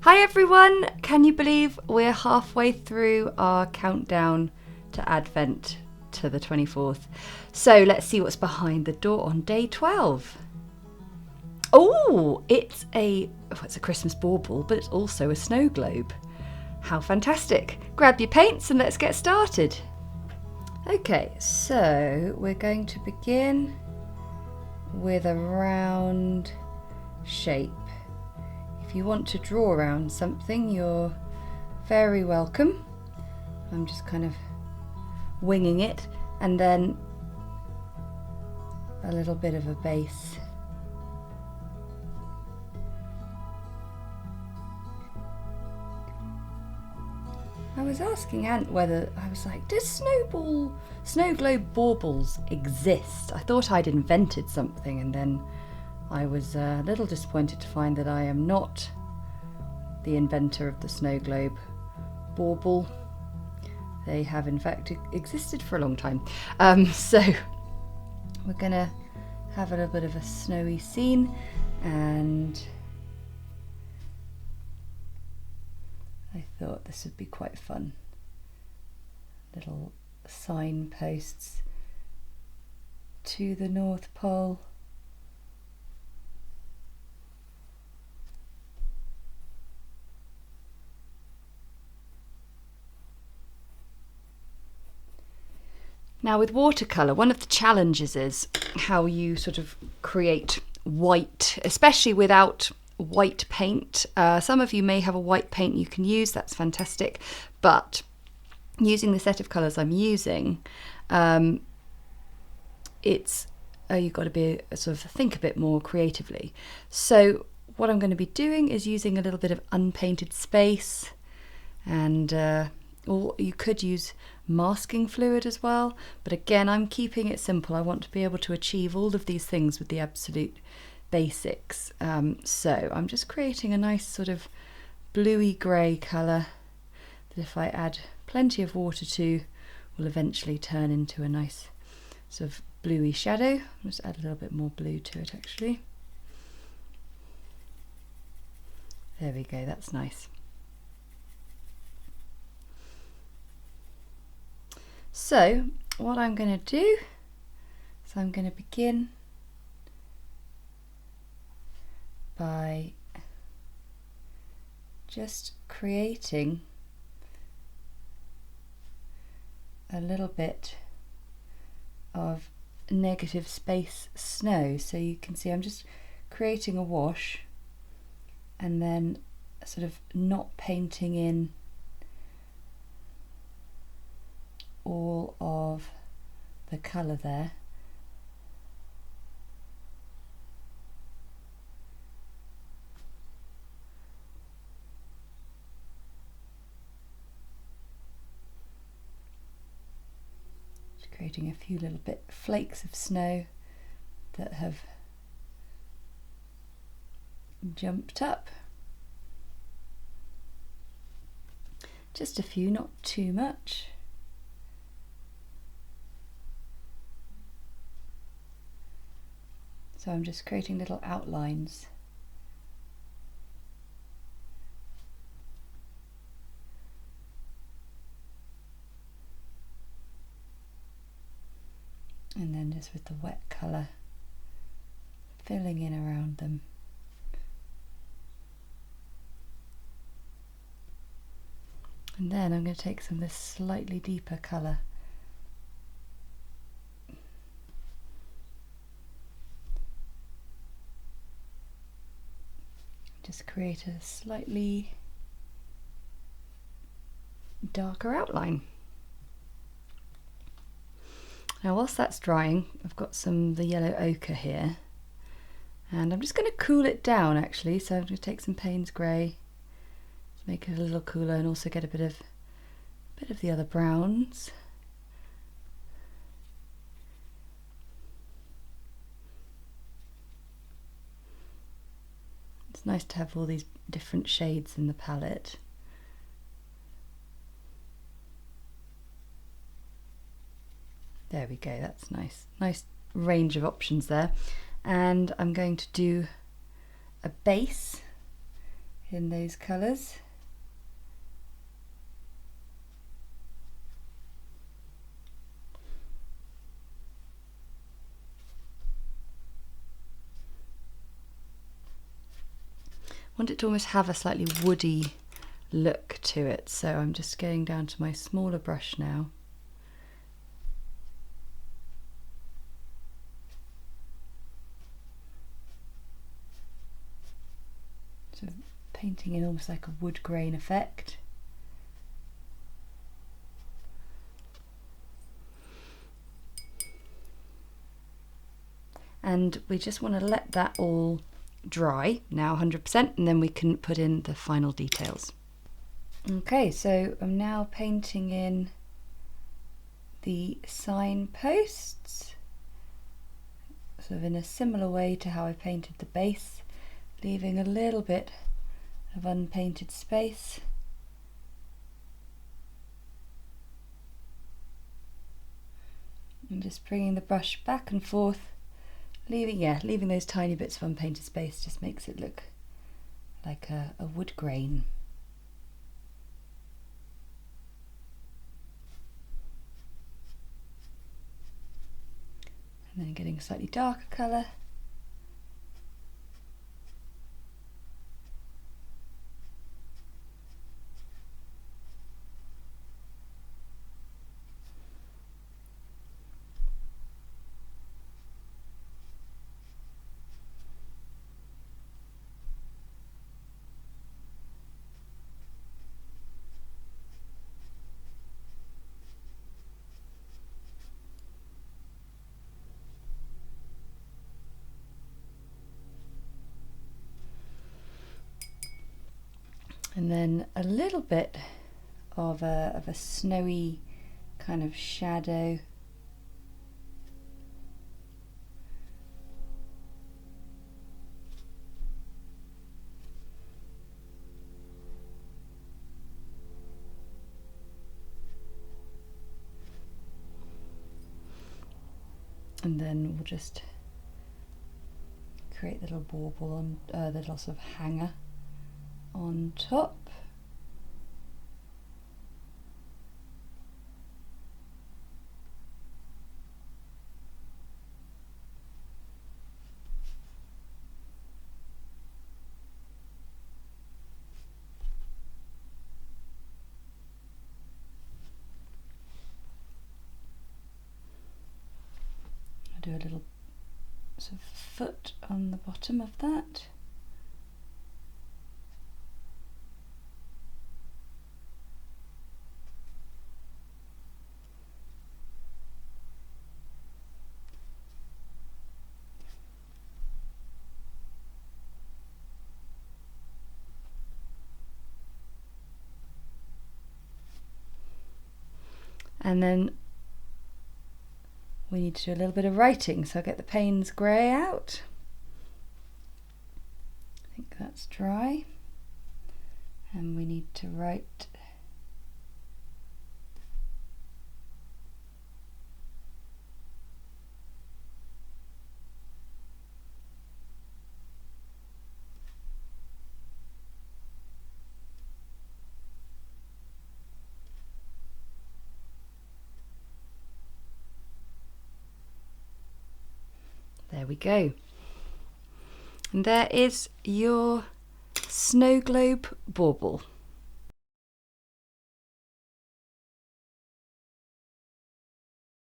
Hi everyone! Can you believe we're halfway through our countdown to Advent to the 24th? So let's see what's behind the door on day 12. Oh, it's a Christmas bauble, but it's also a snow globe. How fantastic! Grab your paints and let's get started. Okay, so we're going to begin with a round shape. If you want to draw around something, you're very welcome. I'm just kind of winging it, and then a little bit of a base. I was asking Ant whether, I was like, does snow globe baubles exist? I thought I'd invented something, and then I was a little disappointed to find that I am not the inventor of the snow globe bauble. They have in fact existed for a long time. So we're gonna have a little bit of a snowy scene, and I thought this would be quite fun. Little signposts to the North Pole. Now with watercolour, one of the challenges is how you sort of create white, especially without white paint. Some of you may have a white paint you can use, that's fantastic, but using the set of colours I'm using, you've got to be sort of think a bit more creatively. So what I'm going to be doing is using a little bit of unpainted space, and or you could use masking fluid as well, but again I'm keeping it simple. I want to be able to achieve all of these things with the absolute basics. So I'm just creating a nice sort of bluey grey colour that, if I add plenty of water to, will eventually turn into a nice sort of bluey shadow. I'll just add a little bit more blue to it actually. There we go, that's nice. So what I'm going to do is I'm going to begin by just creating a little bit of negative space snow. So you can see I'm just creating a wash and then sort of not painting in all of the colour there. Just creating a few little flakes of snow that have jumped up. Just a few, not too much. So I'm just creating little outlines. And then just with the wet colour, filling in around them. And then I'm going to take some of this slightly deeper colour. Just create a slightly darker outline. Now whilst that's drying, I've got the yellow ochre here, and I'm just going to cool it down actually. So I'm going to take some Payne's grey to make it a little cooler, and also get a bit of the other browns. It's nice to have all these different shades in the palette. There we go, that's nice. Nice range of options there. And I'm going to do a base in those colours. I want it to almost have a slightly woody look to it, so I'm just going down to my smaller brush now. Sort of painting in almost like a wood grain effect. And we just want to let that all dry now 100%, and then we can put in the final details. Okay, so I'm now painting in the signposts, sort of in a similar way to how I painted the base, leaving a little bit of unpainted space. And just bringing the brush back and forth, leaving those tiny bits of unpainted space just makes it look like a wood grain. And then getting a slightly darker colour. And then a little bit of a snowy kind of shadow. And then we'll just create a little bauble on the little sort of hanger on top. I'll do a little sort of foot on the bottom of that. And then we need to do a little bit of writing, so I'll get the Payne's grey out. I think that's dry. And we need to write there we go. And there is your snow globe bauble.